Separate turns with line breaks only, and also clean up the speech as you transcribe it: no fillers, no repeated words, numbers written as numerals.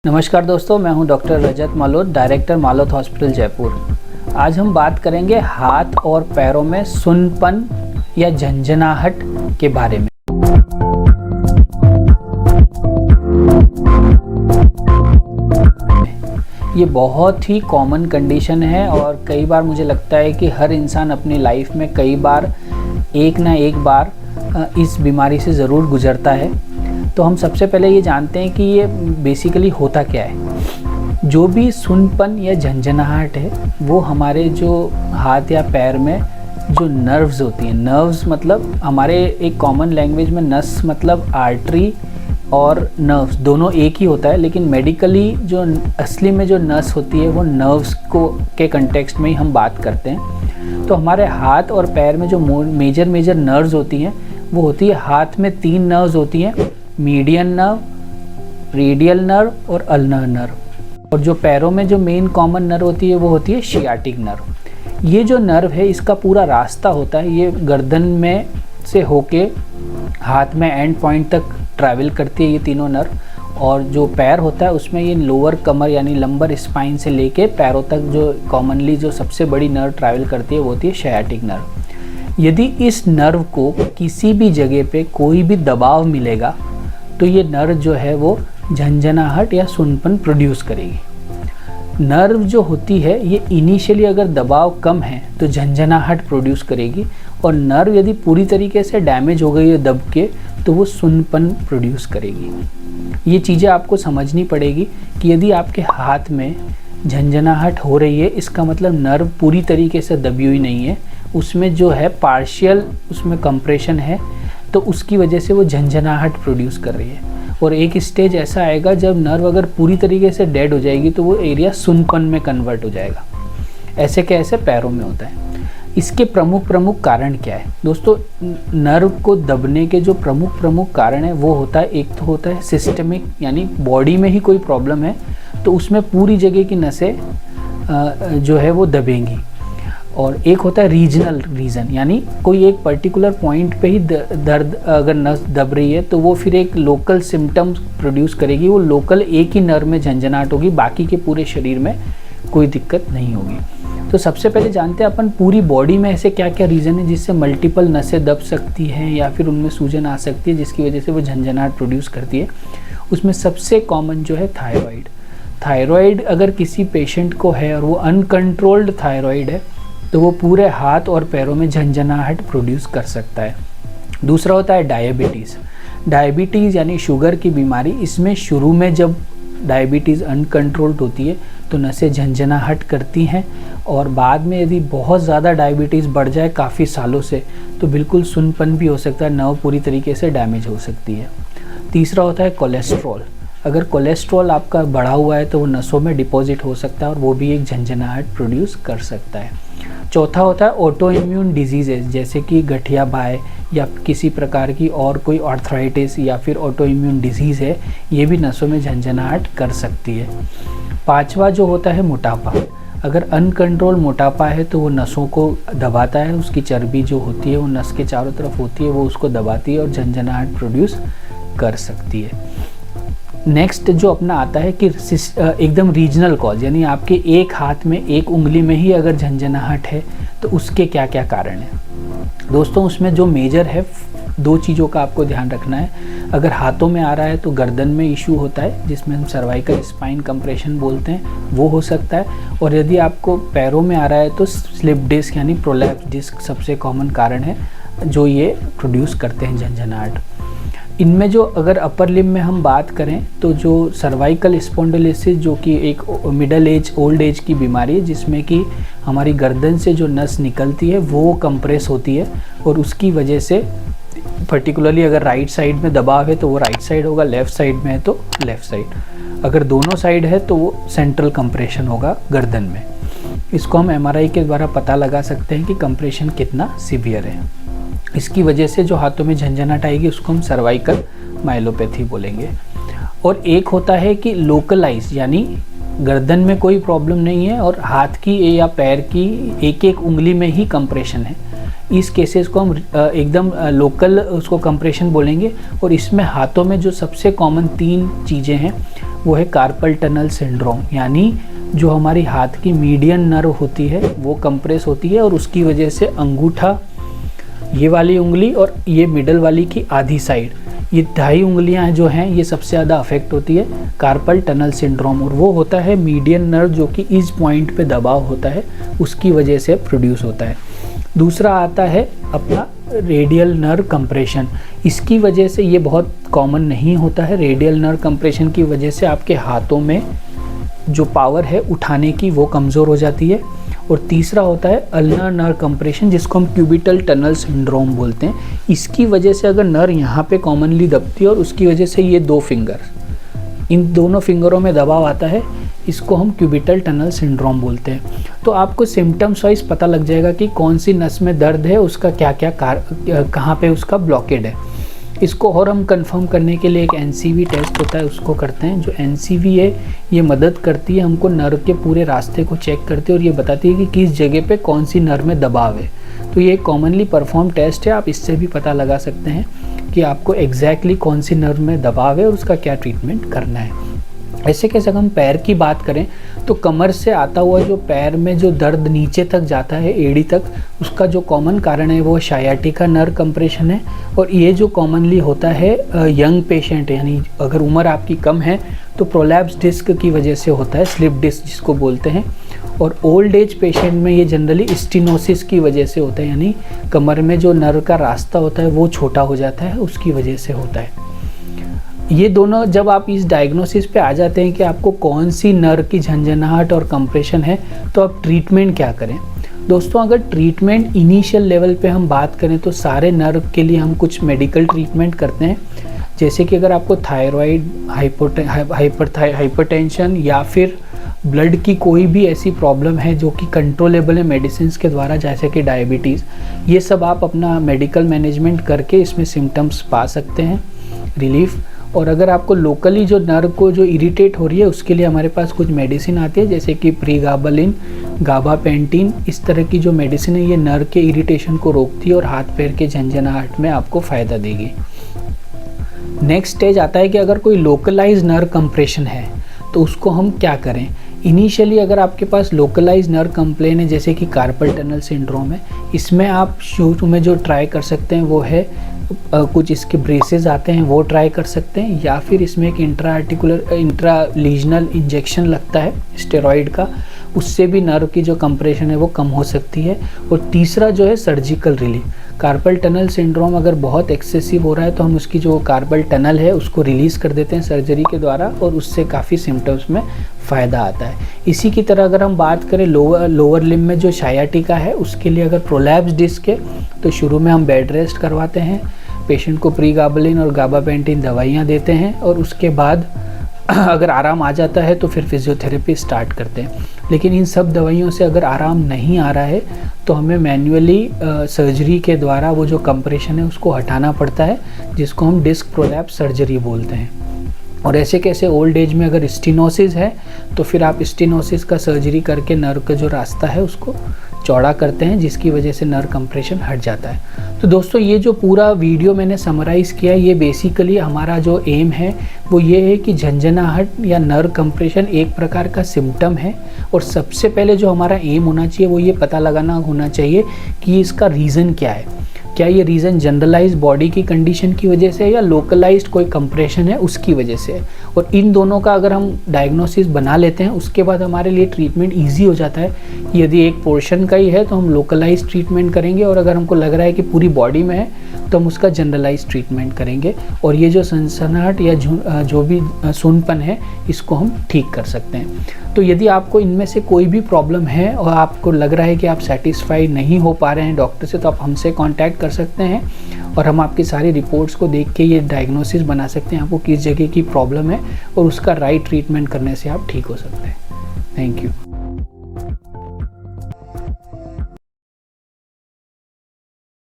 नमस्कार दोस्तों, मैं हूं डॉक्टर रजत मालोत, डायरेक्टर मालोत हॉस्पिटल जयपुर। आज हम बात करेंगे हाथ और पैरों में सुन्नपन या झंझनाहट के बारे में। ये बहुत ही कॉमन कंडीशन है और कई बार मुझे लगता है कि हर इंसान अपनी लाइफ में कई बार एक ना एक बार इस बीमारी से ज़रूर गुजरता है। तो हम सबसे पहले ये जानते हैं कि ये बेसिकली होता क्या है। जो भी सुन्नपन या झंझनाहट है वो हमारे जो हाथ या पैर में जो नर्व्स होती हैं, नर्व्स मतलब हमारे एक कॉमन लैंग्वेज में नस मतलब आर्टरी और नर्व्स दोनों एक ही होता है, लेकिन मेडिकली जो असली में जो नस होती है वो नर्व्स को के कंटेक्स्ट में ही हम बात करते हैं। तो हमारे हाथ और पैर में जो मेजर नर्व्स होती हैं वो होती है, हाथ में 3 नर्व्स होती हैं, मीडियन नर्व, रेडियल नर्व और अल्नर नर्व। और जो पैरों में जो मेन कॉमन नर्व होती है वो होती है शियाटिक नर्व। ये जो नर्व है इसका पूरा रास्ता होता है, ये गर्दन में से होके हाथ में एंड पॉइंट तक ट्रैवल करती है ये तीनों नर्व। और जो पैर होता है उसमें ये लोअर कमर यानी लंबर स्पाइन से लेके पैरों तक जो कॉमनली जो सबसे बड़ी नर्व ट्रैवल करती है वो होती है शियाटिक नर्व। यदि इस नर्व को किसी भी जगह पे कोई भी दबाव मिलेगा तो ये नर्व जो है वो झंझनाहट या सुन्नपन प्रोड्यूस करेगी। नर्व जो होती है ये इनिशियली अगर दबाव कम है तो झंझनाहट प्रोड्यूस करेगी, और नर्व यदि पूरी तरीके से डैमेज हो गई है दब के तो वो सुन्नपन प्रोड्यूस करेगी। ये चीज़ें आपको समझनी पड़ेगी कि यदि आपके हाथ में झंझनाहट हो रही है इसका मतलब नर्व पूरी तरीके से दबी हुई नहीं है, उसमें जो है पार्शियल उसमें कंप्रेशन है, तो उसकी वजह से वो झंझनाहट प्रोड्यूस कर रही है। और एक स्टेज ऐसा आएगा जब नर्व अगर पूरी तरीके से डेड हो जाएगी तो वो एरिया सुन्नपन में कन्वर्ट हो जाएगा। ऐसे कैसे पैरों में होता है। इसके प्रमुख कारण क्या है दोस्तों। नर्व को दबने के जो प्रमुख कारण है वो होता है, एक तो होता है सिस्टमिक यानी बॉडी में ही कोई प्रॉब्लम है तो उसमें पूरी जगह की नसें जो है वो दबेंगी, और एक होता है रीजनल रीज़न यानी कोई एक पर्टिकुलर पॉइंट पे ही दर्द अगर नस दब रही है तो वो फिर एक लोकल सिम्टम्स प्रोड्यूस करेगी। वो लोकल एक ही नर्व में झंझनाहट होगी, बाकी के पूरे शरीर में कोई दिक्कत नहीं होगी। तो सबसे पहले जानते हैं अपन पूरी बॉडी में ऐसे क्या क्या रीज़न है जिससे मल्टीपल नसें दब सकती हैं या फिर उनमें सूजन आ सकती है जिसकी वजह से वो झंझनाहट प्रोड्यूस करती है। उसमें सबसे कॉमन जो है थायराइड अगर किसी पेशेंट को है और वो अनकंट्रोल्ड थायराइड है तो वो पूरे हाथ और पैरों में झंझनाहट प्रोड्यूस कर सकता है। दूसरा होता है डायबिटीज़ यानी शुगर की बीमारी। इसमें शुरू में जब डायबिटीज़ अनकंट्रोल्ड होती है तो नसें झंझनाहट करती हैं, और बाद में यदि बहुत ज़्यादा डायबिटीज़ बढ़ जाए काफ़ी सालों से तो बिल्कुल सुन्नपन भी हो सकता है, नर्व पूरी तरीके से डैमेज हो सकती है। तीसरा होता है कोलेस्ट्रॉल। अगर कोलेस्ट्रॉल आपका बढ़ा हुआ है तो वो नसों में डिपॉजिट हो सकता है और वो भी एक झंझनाहट प्रोड्यूस कर सकता है। चौथा होता है ऑटो इम्यून डिजीज़ेज जैसे कि गठिया बाय या किसी प्रकार की और कोई आर्थराइटिस या फिर ऑटो इम्यून डिजीज़ है, ये भी नसों में झंझनाहट कर सकती है। पांचवा जो होता है मोटापा। अगर अनकंट्रोल मोटापा है तो वो नसों को दबाता है, उसकी चर्बी जो होती है वो नस के चारों तरफ होती है वो उसको दबाती है और झंझनाहट प्रोड्यूस कर सकती है। नेक्स्ट जो अपना आता है कि एकदम रीजनल कॉज यानी आपके एक हाथ में एक उंगली में ही अगर झंझनाहट है तो उसके क्या क्या कारण हैं दोस्तों। उसमें जो मेजर है 2 चीज़ों का आपको ध्यान रखना है। अगर हाथों में आ रहा है तो गर्दन में इशू होता है जिसमें हम सर्वाइकल स्पाइन कंप्रेशन बोलते हैं, वो हो सकता है। और यदि आपको पैरों में आ रहा है तो स्लिप डिस्क यानी प्रोलैप्स डिस्क सबसे कॉमन कारण है जो ये प्रोड्यूस करते हैं झंझनाहट। इनमें जो अगर अपर लिम्ब में हम बात करें तो जो सर्वाइकल स्पॉन्डिलोसिस जो कि एक मिडल एज ओल्ड एज की बीमारी है जिसमें कि हमारी गर्दन से जो नस निकलती है वो कंप्रेस होती है, और उसकी वजह से पर्टिकुलरली अगर राइट साइड में दबाव है तो वो राइट साइड होगा, लेफ़्ट साइड में है तो लेफ़्ट साइड, अगर दोनों साइड है तो वो सेंट्रल कंप्रेशन होगा गर्दन में। इसको हम MRI के द्वारा पता लगा सकते हैं कि कंप्रेशन कितना सीवियर है। इसकी वजह से जो हाथों में झंझनाहट आएगी उसको हम सर्वाइकल माइलोपैथी बोलेंगे। और एक होता है कि लोकलाइज यानी गर्दन में कोई प्रॉब्लम नहीं है और हाथ की या पैर की एक एक उंगली में ही कंप्रेशन है, इस केसेस को हम एकदम लोकल उसको कंप्रेशन बोलेंगे। और इसमें हाथों में जो सबसे कॉमन 3 चीज़ें हैं वो है कार्पल टनल सिंड्रोम, यानी जो हमारी हाथ की मीडियन नर्व होती है वो कंप्रेस होती है और उसकी वजह से अंगूठा, ये वाली उंगली और ये मिडल वाली की आधी साइड, ये 2.5 उंगलियां जो हैं ये सबसे ज़्यादा अफेक्ट होती है कार्पल टनल सिंड्रोम। और वो होता है मीडियन नर्व जो कि इस पॉइंट पे दबाव होता है उसकी वजह से प्रोड्यूस होता है। दूसरा आता है अपना रेडियल नर्व कंप्रेशन। इसकी वजह से ये बहुत कॉमन नहीं होता है। रेडियल नर्व कंप्रेशन की वजह से आपके हाथों में जो पावर है उठाने की वो कमज़ोर हो जाती है। और तीसरा होता है अल्नर नर्व कंप्रेशन, जिसको हम क्यूबिटल टनल सिंड्रोम बोलते हैं। इसकी वजह से अगर नर्व यहाँ पे कॉमनली दबती है और उसकी वजह से ये 2 फिंगर, इन दोनों फिंगरों में दबाव आता है, इसको हम क्यूबिटल टनल सिंड्रोम बोलते हैं। तो आपको सिम्टम्स वाइज पता लग जाएगा कि कौन सी नस में दर्द है, उसका क्या क्या कहाँ पे उसका ब्लॉकेड है। इसको और हम कंफर्म करने के लिए एक एनसीवी टेस्ट होता है, उसको करते हैं। जो एनसीवी है ये मदद करती है हमको नर्व के पूरे रास्ते को चेक करती है और ये बताती है कि किस जगह पे कौन सी नर्व में दबाव है। तो ये एक कॉमनली परफॉर्म टेस्ट है, आप इससे भी पता लगा सकते हैं कि आपको एग्जैक्टली कौन सी नर्व में दबाव है और उसका क्या ट्रीटमेंट करना है। ऐसे कैसे हम पैर की बात करें तो कमर से आता हुआ जो पैर में जो दर्द नीचे तक जाता है एड़ी तक, उसका जो कॉमन कारण है वो शायाटिका नर्व कंप्रेशन है। और ये जो कॉमनली होता है यंग पेशेंट, यानी अगर उम्र आपकी कम है तो प्रोलैप्स डिस्क की वजह से होता है, स्लिप डिस्क जिसको बोलते हैं। और ओल्ड एज पेशेंट में ये जनरली स्टेनोसिस की वजह से होता है, यानी कमर में जो नर्व का रास्ता होता है वो छोटा हो जाता है, उसकी वजह से होता है। ये दोनों जब आप इस डायग्नोसिस पे आ जाते हैं कि आपको कौन सी नर्व की झंझनाहट और कंप्रेशन है, तो आप ट्रीटमेंट क्या करें। दोस्तों, अगर ट्रीटमेंट इनिशियल लेवल पे हम बात करें तो सारे नर्व के लिए हम कुछ मेडिकल ट्रीटमेंट करते हैं। जैसे कि अगर आपको थायराइड, हाइपरटेंशन या फिर ब्लड की कोई भी ऐसी प्रॉब्लम है जो कि कंट्रोलेबल है मेडिसिन के द्वारा, जैसे कि डायबिटीज़, ये सब आप अपना मेडिकल मैनेजमेंट करके इसमें सिम्टम्स पा सकते हैं, रिलीफ। और अगर आपको लोकली जो नर्व को जो इरिटेट हो रही है उसके लिए हमारे पास कुछ मेडिसिन आती है, जैसे कि प्रीगाबालिन, गाबापेंटिन, इस तरह की जो मेडिसिन है ये नर्व के इरिटेशन को रोकती है और हाथ पैर के झंझनाहट में आपको फ़ायदा देगी। नेक्स्ट स्टेज आता है कि अगर कोई लोकलाइज नर्व कंप्रेशन है तो उसको हम क्या करें। इनिशियली अगर आपके पास लोकलाइज नर्व कंप्लेन है, जैसे कि कार्पल टनल सिंड्रोम है, इसमें आप शुरू में जो ट्राई कर सकते हैं वो है कुछ इसके ब्रेसेस आते हैं वो ट्राई कर सकते हैं, या फिर इसमें एक इंट्रालीजनल इंजेक्शन लगता है स्टेरॉइड का, उससे भी नर्व की जो कंप्रेशन है वो कम हो सकती है। और तीसरा जो है surgical relief. Carpal tunnel syndrome अगर बहुत एक्सेसिव हो रहा है तो हम उसकी जो कार्पल टनल है उसको रिलीज़ कर देते हैं सर्जरी के द्वारा और उससे काफ़ी सिम्टम्स में फ़ायदा आता है। इसी की तरह अगर हम बात करें लोअर लिम्ब में जो शायाटिका है उसके लिए अगर प्रोलैप्स डिस्क है तो शुरू में हम बेड रेस्ट करवाते हैं, पेशेंट को प्रीगाबालिन और गाबापेंटिन दवाइयाँ देते हैं और उसके बाद अगर आराम आ जाता है तो फिर फिजियोथेरेपी स्टार्ट करते हैं। लेकिन इन सब दवाइयों से अगर आराम नहीं आ रहा है तो हमें मैन्युअली सर्जरी के द्वारा वो जो कंप्रेशन है उसको हटाना पड़ता है, जिसको हम डिस्क प्रोलैप्स सर्जरी बोलते हैं। और ऐसे कैसे ओल्ड एज में अगर स्टेनोसिस है तो फिर आप स्टेनोसिस का सर्जरी करके नर्व का जो रास्ता है उसको चौड़ा करते हैं, जिसकी वजह से नर्व कंप्रेशन हट जाता है। तो दोस्तों, ये जो पूरा वीडियो मैंने समराइज़ किया है, ये बेसिकली हमारा जो एम है वो ये है कि झंझनाहट या नर्व कंप्रेशन एक प्रकार का सिम्टम है और सबसे पहले जो हमारा एम होना चाहिए वो ये पता लगाना होना चाहिए कि इसका रीज़न क्या है। क्या ये रीज़न जनरलाइज बॉडी की कंडीशन की वजह से है या लोकलाइज्ड कोई कंप्रेशन है उसकी वजह से है। और इन दोनों का अगर हम डायग्नोसिस बना लेते हैं उसके बाद हमारे लिए ट्रीटमेंट इजी हो जाता है। यदि एक पोर्शन का ही है तो हम लोकलाइज ट्रीटमेंट करेंगे और अगर हमको लग रहा है कि पूरी बॉडी में है तो हम उसका जनरलाइज ट्रीटमेंट करेंगे और ये जो सनसनाहट या जो भी सुनपन है इसको हम ठीक कर सकते हैं। तो यदि आपको इनमें से कोई भी प्रॉब्लम है और आपको लग रहा है कि आप सेटिस्फाइड नहीं हो पा रहे हैं डॉक्टर से, तो आप हमसे कांटेक्ट कर सकते हैं और हम आपकी सारी रिपोर्ट्स को देख के ये डायग्नोसिस बना सकते हैं आपको किस जगह की प्रॉब्लम है और उसका राइट ट्रीटमेंट करने से आप ठीक हो सकते हैं। Thank you.